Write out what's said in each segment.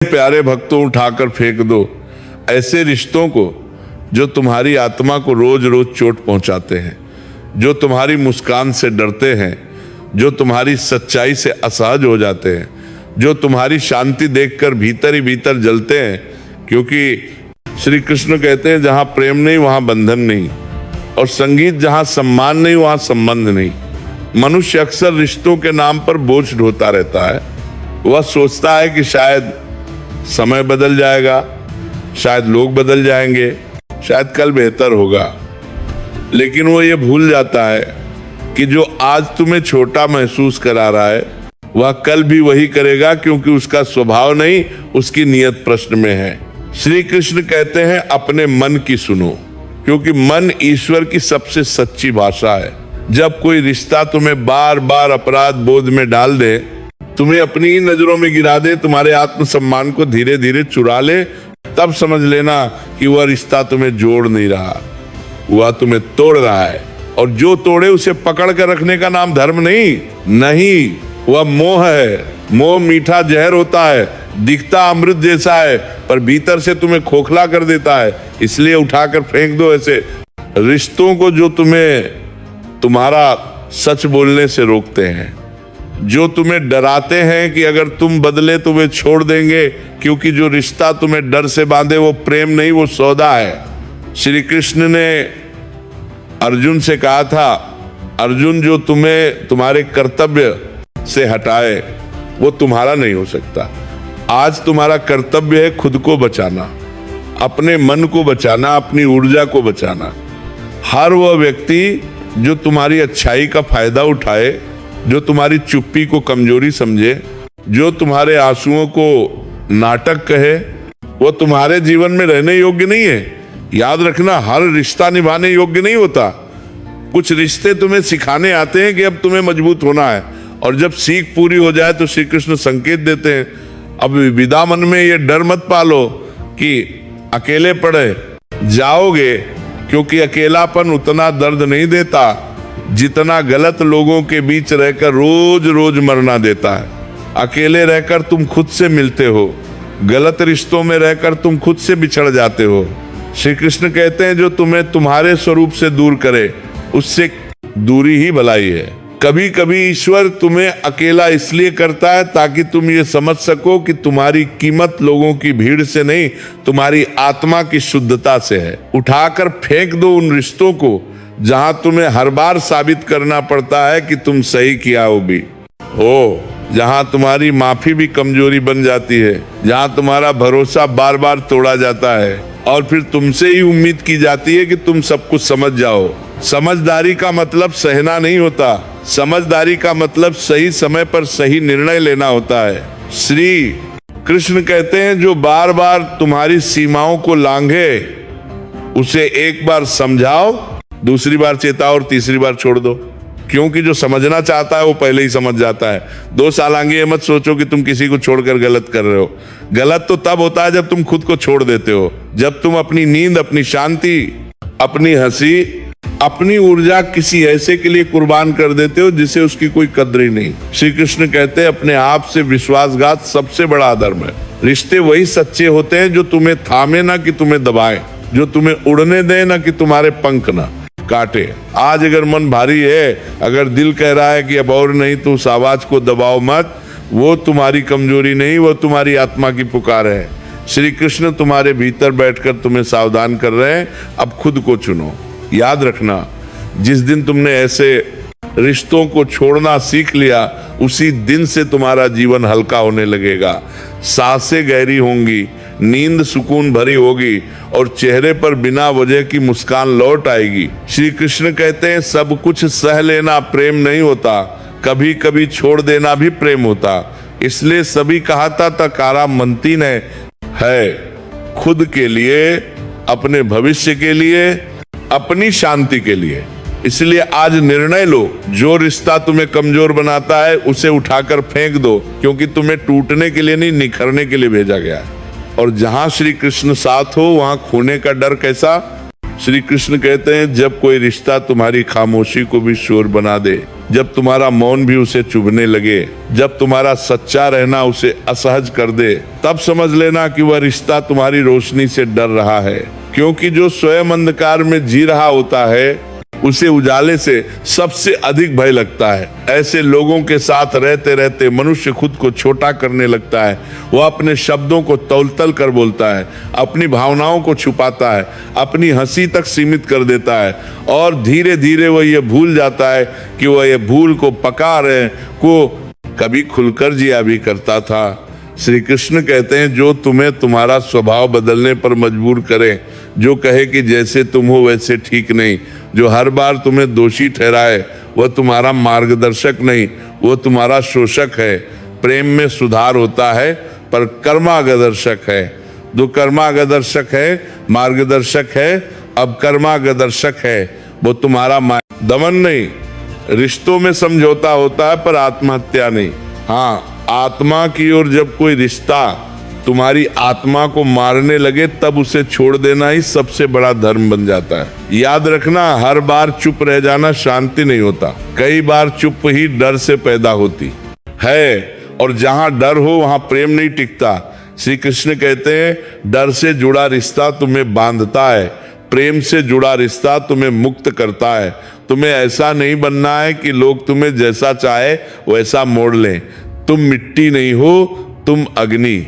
प्यारे भक्तों, उठाकर फेंक दो ऐसे रिश्तों को जो तुम्हारी आत्मा को रोज रोज चोट पहुंचाते हैं, जो तुम्हारी मुस्कान से डरते हैं, जो तुम्हारी सच्चाई से असहज हो जाते हैं, जो तुम्हारी शांति देखकर भीतर ही भीतर जलते हैं। क्योंकि श्री कृष्ण कहते हैं जहां प्रेम नहीं वहां बंधन नहीं, और संगीत जहां सम्मान नहीं वहां संबंध नहीं। मनुष्य अक्सर रिश्तों के नाम पर बोझ ढोता रहता है। वह सोचता है कि शायद समय बदल जाएगा, शायद लोग बदल जाएंगे, शायद कल बेहतर होगा, लेकिन वो ये भूल जाता है कि जो आज तुम्हें छोटा महसूस करा रहा है वह कल भी वही करेगा, क्योंकि उसका स्वभाव नहीं, उसकी नियत प्रश्न में है। श्री कृष्ण कहते हैं अपने मन की सुनो, क्योंकि मन ईश्वर की सबसे सच्ची भाषा है। जब कोई रिश्ता तुम्हें बार बार अपराध बोध में डाल दे, तुम्हें अपनी ही नजरों में गिरा दे, तुम्हारे आत्मसम्मान को धीरे धीरे चुरा ले, तब समझ लेना कि वह रिश्ता तुम्हें जोड़ नहीं रहा, वह तुम्हें तोड़ रहा है। और जो तोड़े उसे पकड़ कर रखने का नाम धर्म नहीं, वह मोह है। मोह मीठा जहर होता है, दिखता अमृत जैसा है, पर भीतर से तुम्हें खोखला कर देता है। इसलिए उठाकर फेंक दो ऐसे रिश्तों को जो तुम्हें तुम्हारा सच बोलने से रोकते हैं, जो तुम्हें डराते हैं कि अगर तुम बदले तो वे छोड़ देंगे। क्योंकि जो रिश्ता तुम्हें डर से बांधे वो प्रेम नहीं, वो सौदा है। श्री कृष्ण ने अर्जुन से कहा था, अर्जुन जो तुम्हें तुम्हारे कर्तव्य से हटाए वो तुम्हारा नहीं हो सकता। आज तुम्हारा कर्तव्य है खुद को बचाना, अपने मन को बचाना, अपनी ऊर्जा को बचाना। हर वह व्यक्ति जो तुम्हारी अच्छाई का फायदा उठाए, जो तुम्हारी चुप्पी को कमजोरी समझे, जो तुम्हारे आंसुओं को नाटक कहे, वो तुम्हारे जीवन में रहने योग्य नहीं है। याद रखना, हर रिश्ता निभाने योग्य नहीं होता। कुछ रिश्ते तुम्हें सिखाने आते हैं कि अब तुम्हें मजबूत होना है, और जब सीख पूरी हो जाए तो श्री कृष्ण संकेत देते हैं, अब विदा मन में ये डर मत पालो कि अकेले पड़े जाओगे, क्योंकि अकेलापन उतना दर्द नहीं देता जितना गलत लोगों के बीच रहकर रोज रोज मरना देता है। अकेले रहकर तुम खुद से मिलते हो, गलत रिश्तों में रहकर तुम खुद से बिछड़ जाते हो। श्री कृष्ण कहते हैं जो तुम्हें तुम्हारे स्वरूप से दूर करे उससे दूरी ही भलाई है। कभी कभी ईश्वर तुम्हें अकेला इसलिए करता है ताकि तुम ये समझ सको कि तुम्हारी कीमत लोगों की भीड़ से नहीं, तुम्हारी आत्मा की शुद्धता से है। उठाकर फेंक दो उन रिश्तों को जहां तुम्हें हर बार साबित करना पड़ता है कि तुम सही किया हो, जहां तुम्हारी माफी भी कमजोरी बन जाती है, जहां तुम्हारा भरोसा बार बार तोड़ा जाता है और फिर तुमसे ही उम्मीद की जाती है कि तुम सब कुछ समझ जाओ। समझदारी का मतलब सहना नहीं होता, समझदारी का मतलब सही समय पर सही निर्णय लेना होता है। श्री कृष्ण कहते हैं जो बार बार तुम्हारी सीमाओं को लांघे उसे एक बार समझाओ, दूसरी बार चेताओ और तीसरी बार छोड़ दो। क्योंकि जो समझना चाहता है वो पहले ही समझ जाता है। 2 साल आगे ये मत सोचो कि तुम किसी को छोड़कर गलत कर रहे हो। गलत तो तब होता है जब तुम खुद को छोड़ देते हो, जब तुम अपनी नींद, अपनी शांति, अपनी हंसी, अपनी ऊर्जा किसी ऐसे के लिए कुर्बान कर देते हो जिसे उसकी कोई कद्र ही नहीं। श्री कृष्ण कहते हैं अपने आप से विश्वासघात सबसे बड़ा अधर्म है। रिश्ते वही सच्चे होते हैं जो तुम्हें थामे ना कि तुम्हें दबाए, जो तुम्हें उड़ने दे ना कि तुम्हारे पंख ना काटे। आज अगर मन भारी है, अगर दिल कह रहा है कि अब और नहीं, तो उस आवाज को दबाओ मत। वो तुम्हारी कमजोरी नहीं, वो तुम्हारी आत्मा की पुकार है। श्री कृष्ण तुम्हारे भीतर बैठकर तुम्हें सावधान कर रहे हैं, अब खुद को चुनो। याद रखना, जिस दिन तुमने ऐसे रिश्तों को छोड़ना सीख लिया, उसी दिन से तुम्हारा जीवन हल्का होने लगेगा। सांसें गहरी होंगी, नींद सुकून भरी होगी और चेहरे पर बिना वजह की मुस्कान लौट आएगी। श्री कृष्ण कहते हैं सब कुछ सह लेना प्रेम नहीं होता, कभी कभी छोड़ देना भी प्रेम होता। इसलिए सभी कहाता तकारा मनती ने है खुद के लिए, अपने भविष्य के लिए, अपनी शांति के लिए। इसलिए आज निर्णय लो, जो रिश्ता तुम्हें कमजोर बनाता है उसे उठाकर फेंक दो, क्योंकि तुम्हें टूटने के लिए नहीं, निखरने के लिए भेजा गया है। और जहां श्री कृष्ण साथ हो वहां खोने का डर कैसा। श्री कृष्ण कहते हैं जब कोई रिश्ता तुम्हारी खामोशी को भी शोर बना दे, जब तुम्हारा मौन भी उसे चुभने लगे, जब तुम्हारा सच्चा रहना उसे असहज कर दे, तब समझ लेना कि वह रिश्ता तुम्हारी रोशनी से डर रहा है। क्योंकि जो स्वयं अंधकार में जी रहा होता है उसे उजाले से सबसे अधिक भय लगता है। ऐसे लोगों के साथ रहते रहते मनुष्य खुद को छोटा करने लगता है। वह अपने शब्दों को तौल-तल कर बोलता है, अपनी भावनाओं को छुपाता है, अपनी हंसी तक सीमित कर देता है और धीरे धीरे वह यह भूल जाता है कि वह यह भूल को पका रहे को कभी खुलकर जिया भी करता था। श्री कृष्ण कहते हैं, जो तुम्हें तुम्हारा स्वभाव बदलने पर मजबूर करे, जो कहे कि जैसे तुम हो वैसे ठीक नहीं, जो हर बार तुम्हें दोषी ठहराए, वह तुम्हारा मार्गदर्शक नहीं, वह तुम्हारा शोषक है। प्रेम में सुधार होता है पर कर्मागदर्शक है। जो कर्मागदर्शक है, मार्गदर्शक है, अब कर्मागदर्शक है, वो तुम्हारा दमन नहीं। रिश्तों में समझौता होता है पर आत्महत्या नहीं। हाँ, आत्मा की ओर जब कोई रिश्ता तुम्हारी आत्मा को मारने लगे तब उसे छोड़ देना ही सबसे बड़ा धर्म बन जाता है। याद रखना, हर बार चुप रह जाना शांति नहीं होता। कई बार चुप ही डर से पैदा होती है और जहां डर हो वहां प्रेम नहीं टिकता। श्री कृष्ण कहते हैं, डर से जुड़ा रिश्ता तुम्हें बांधता है, प्रेम से जुड़ा रिश्ता तुम्हें मुक्त करता है। तुम्हें ऐसा नहीं बनना है कि लोग तुम्हें जैसा चाहे वैसा मोड़ लें। तुम मिट्टी नहीं हो, तुम अग्नि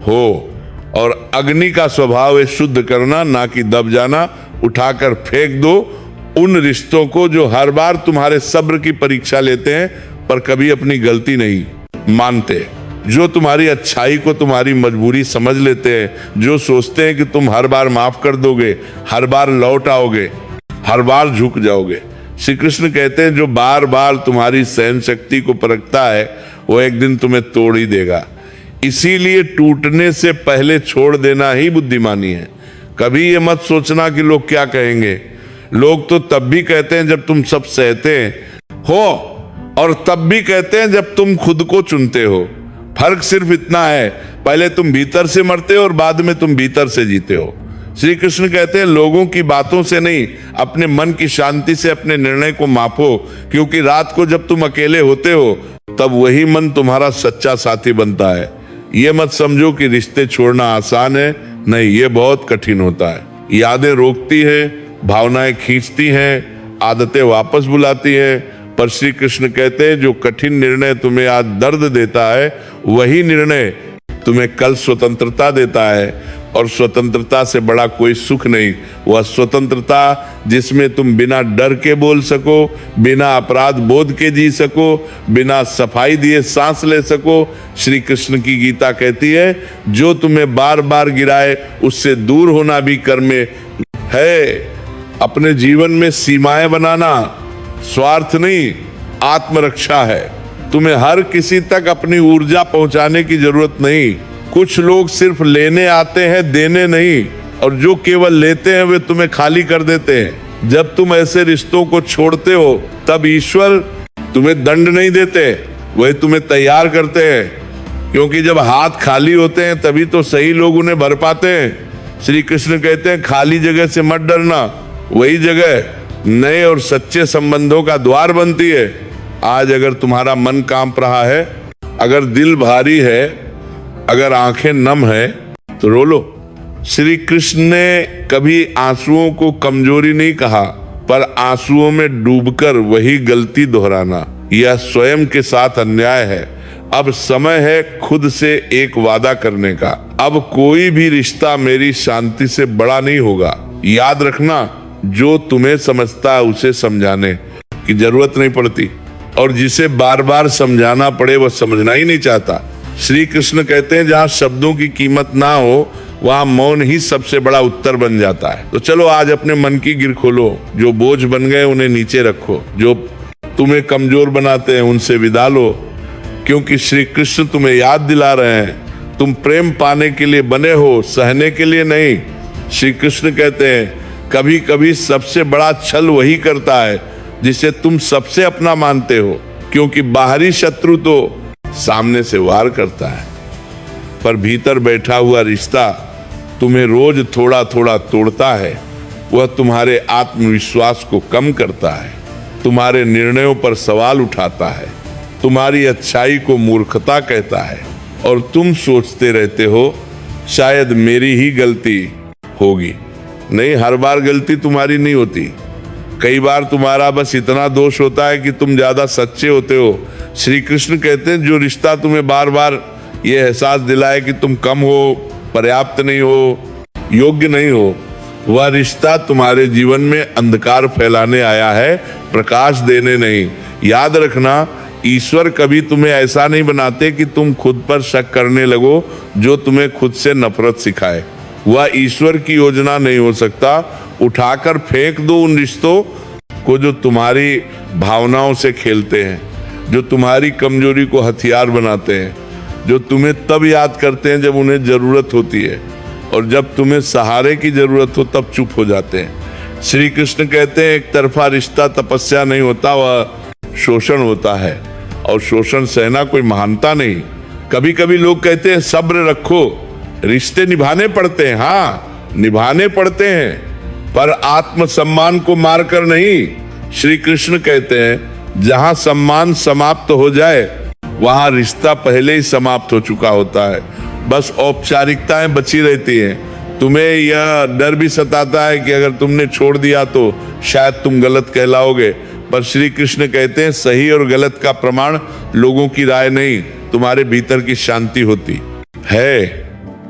हो और अग्नि का स्वभाव है शुद्ध करना, ना कि दब जाना। उठाकर फेंक दो उन रिश्तों को जो हर बार तुम्हारे सब्र की परीक्षा लेते हैं पर कभी अपनी गलती नहीं मानते, जो तुम्हारी अच्छाई को तुम्हारी मजबूरी समझ लेते हैं, जो सोचते हैं कि तुम हर बार माफ कर दोगे, हर बार लौट आओगे, हर बार झुक जाओगे। श्री कृष्ण कहते हैं, जो बार बार तुम्हारी सहन शक्ति को परखता है वो एक दिन तुम्हें तोड़ ही देगा। इसीलिए टूटने से पहले छोड़ देना ही बुद्धिमानी है। कभी ये मत सोचना कि लोग क्या कहेंगे। लोग तो तब भी कहते हैं जब तुम सब सहते हो और तब भी कहते हैं जब तुम खुद को चुनते हो। फर्क सिर्फ इतना है, पहले तुम भीतर से मरते हो और बाद में तुम भीतर से जीते हो। श्री कृष्ण कहते हैं, लोगों की बातों से नहीं, अपने मन की शांति से अपने निर्णय को मापो। क्योंकि रात को जब तुम अकेले होते हो तब वही मन तुम्हारा सच्चा साथी बनता है। ये मत समझो कि रिश्ते छोड़ना आसान है, नहीं, ये बहुत कठिन होता है। यादें रोकती है, भावनाएं खींचती हैं, आदतें वापस बुलाती हैं। पर श्री कृष्ण कहते हैं, जो कठिन निर्णय तुम्हें आज दर्द देता है वही निर्णय तुम्हें कल स्वतंत्रता देता है। और स्वतंत्रता से बड़ा कोई सुख नहीं। वह स्वतंत्रता जिसमें तुम बिना डर के बोल सको, बिना अपराध बोध के जी सको, बिना सफाई दिए सांस ले सको। श्री कृष्ण की गीता कहती है, जो तुम्हें बार बार गिराए उससे दूर होना भी कर्म है। अपने जीवन में सीमाएं बनाना स्वार्थ नहीं, आत्मरक्षा है। तुम्हें हर किसी तक अपनी ऊर्जा पहुंचाने की जरूरत नहीं। कुछ लोग सिर्फ लेने आते हैं, देने नहीं, और जो केवल लेते हैं वे तुम्हें खाली कर देते हैं। जब तुम ऐसे रिश्तों को छोड़ते हो तब ईश्वर तुम्हें दंड नहीं देते, वह तुम्हें तैयार करते हैं। क्योंकि जब हाथ खाली होते हैं तभी तो सही लोग उन्हें भर पाते हैं। श्री कृष्ण कहते हैं, खाली जगह से मत डरना, वही जगह नए और सच्चे संबंधों का द्वार बनती है। आज अगर तुम्हारा मन कांप रहा है, अगर दिल भारी है, अगर आंखें नम है तो रो लो। श्री कृष्ण ने कभी आंसुओं को कमजोरी नहीं कहा, पर आंसुओं में डूबकर वही गलती दोहराना यह स्वयं के साथ अन्याय है। अब समय है खुद से एक वादा करने का, अब कोई भी रिश्ता मेरी शांति से बड़ा नहीं होगा। याद रखना, जो तुम्हें समझता है उसे समझाने की जरूरत नहीं पड़ती, और जिसे बार बार समझाना पड़े वह समझना ही नहीं चाहता। श्री कृष्ण कहते हैं, जहां शब्दों की कीमत ना हो वहां मौन ही सबसे बड़ा उत्तर बन जाता है। तो चलो आज अपने मन की गिर खोलो, जो बोझ बन गए उन्हें नीचे रखो, जो तुम्हें कमजोर बनाते हैं उनसे विदा लो। क्योंकि श्री कृष्ण तुम्हें याद दिला रहे हैं, तुम प्रेम पाने के लिए बने हो, सहने के लिए नहीं। श्री कृष्ण कहते हैं, कभी कभी सबसे बड़ा छल वही करता है जिसे तुम सबसे अपना मानते हो। क्योंकि बाहरी शत्रु तो सामने से वार करता है, पर भीतर बैठा हुआ रिश्ता तुम्हें रोज थोड़ा थोड़ा तोड़ता है। वह तुम्हारे आत्मविश्वास को कम करता है, तुम्हारे निर्णयों पर सवाल उठाता है, तुम्हारी अच्छाई को मूर्खता कहता है और तुम सोचते रहते हो शायद मेरी ही गलती होगी। नहीं, हर बार गलती तुम्हारी नहीं होती। कई बार तुम्हारा बस इतना दोष होता है कि तुम ज्यादा सच्चे होते हो। श्री कृष्ण कहते हैं जो रिश्ता तुम्हें बार बार ये एहसास दिलाए कि तुम कम हो, पर्याप्त नहीं हो, योग्य नहीं हो, वह रिश्ता तुम्हारे जीवन में अंधकार फैलाने आया है, प्रकाश देने नहीं। याद रखना, ईश्वर कभी तुम्हें ऐसा नहीं बनाते कि तुम खुद पर शक करने लगो, जो तुम्हें खुद से नफरत सिखाए। वह ईश्वर की योजना नहीं हो सकता। उठाकर फेंक दो उन रिश्तों को जो तुम्हारी भावनाओं से खेलते हैं, जो तुम्हारी कमजोरी को हथियार बनाते हैं, जो तुम्हें तब याद करते हैं जब उन्हें जरूरत होती है और जब तुम्हें सहारे की जरूरत हो तब चुप हो जाते हैं। श्री कृष्ण कहते हैं एक तरफा रिश्ता तपस्या नहीं होता, वह शोषण होता है और शोषण सहना कोई महानता नहीं। कभी कभी लोग कहते हैं सब्र रखो, रिश्ते निभाने पड़ते हैं। हाँ, निभाने पड़ते हैं, पर आत्मसम्मान को मारकर नहीं। श्री कृष्ण कहते हैं जहां सम्मान समाप्त हो जाए वहां रिश्ता पहले ही समाप्त हो चुका होता है, बस औपचारिकताएं बची रहती हैं। तुम्हें यह डर भी सताता है कि अगर तुमने छोड़ दिया तो शायद तुम गलत कहलाओगे, पर श्री कृष्ण कहते हैं सही और गलत का प्रमाण लोगों की राय नहीं, तुम्हारे भीतर की शांति होती है।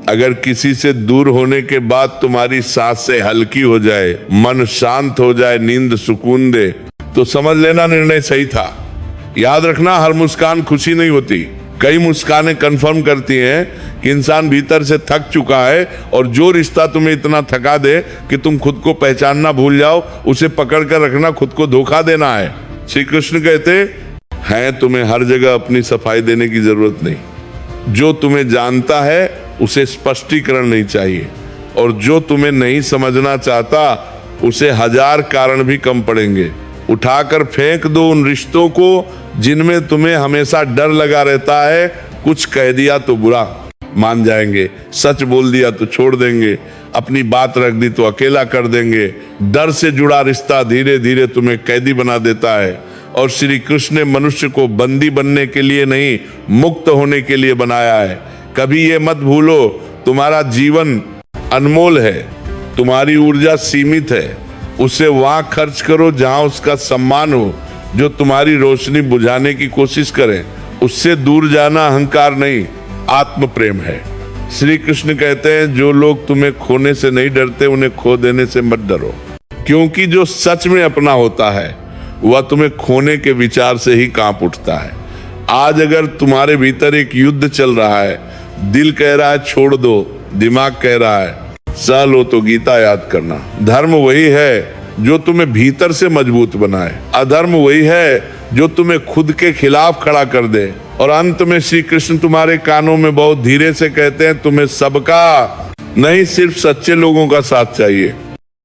अगर किसी से दूर होने के बाद तुम्हारी सांसें हल्की हो जाए, मन शांत हो जाए, नींद सुकून दे, तो समझ लेना निर्णय सही था। याद रखना, हर मुस्कान खुशी नहीं होती। कई मुस्कानें कंफर्म करती हैं कि इंसान भीतर से थक चुका है, और जो रिश्ता तुम्हें इतना थका दे कि तुम खुद को पहचानना भूल जाओ, उसे पकड़ कर रखना खुद को धोखा देना है। श्री कृष्ण कहते हैं तुम्हें हर जगह अपनी सफाई देने की जरूरत नहीं। जो तुम्हें जानता है उसे स्पष्टीकरण नहीं चाहिए, और जो तुम्हें नहीं समझना चाहता उसे हजार कारण भी कम पड़ेंगे। उठाकर फेंक दो उन रिश्तों को जिनमें तुम्हें हमेशा डर लगा रहता है। कुछ कह दिया तो बुरा मान जाएंगे, सच बोल दिया तो छोड़ देंगे, अपनी बात रख दी तो अकेला कर देंगे। डर से जुड़ा रिश्ता धीरे धीरे तुम्हें कैदी बना देता है, और श्री कृष्ण ने मनुष्य को बंदी बनने के लिए नहीं, मुक्त होने के लिए बनाया है। कभी ये मत भूलो, तुम्हारा जीवन अनमोल है, तुम्हारी ऊर्जा सीमित है। उसे वहां खर्च करो जहां उसका सम्मान हो, जो तुम्हारी रोशनी बुझाने की कोशिश करें। उससे दूर जाना अहंकार नहीं, आत्म प्रेम है। श्री कृष्ण कहते हैं जो लोग तुम्हें खोने से नहीं डरते, उन्हें खो देने से मत डरो, क्योंकि जो सच में अपना होता है वह तुम्हें खोने के विचार से ही कांप उठता है। आज अगर तुम्हारे भीतर एक युद्ध चल रहा है, दिल कह रहा है छोड़ दो, दिमाग कह रहा है सह लो, तो गीता याद करना। धर्म वही है जो तुम्हें भीतर से मजबूत बनाए, अधर्म वही है जो तुम्हें खुद के खिलाफ खड़ा कर दे। और अंत में श्री कृष्ण तुम्हारे कानों में बहुत धीरे से कहते हैं तुम्हें सबका नहीं, सिर्फ सच्चे लोगों का साथ चाहिए।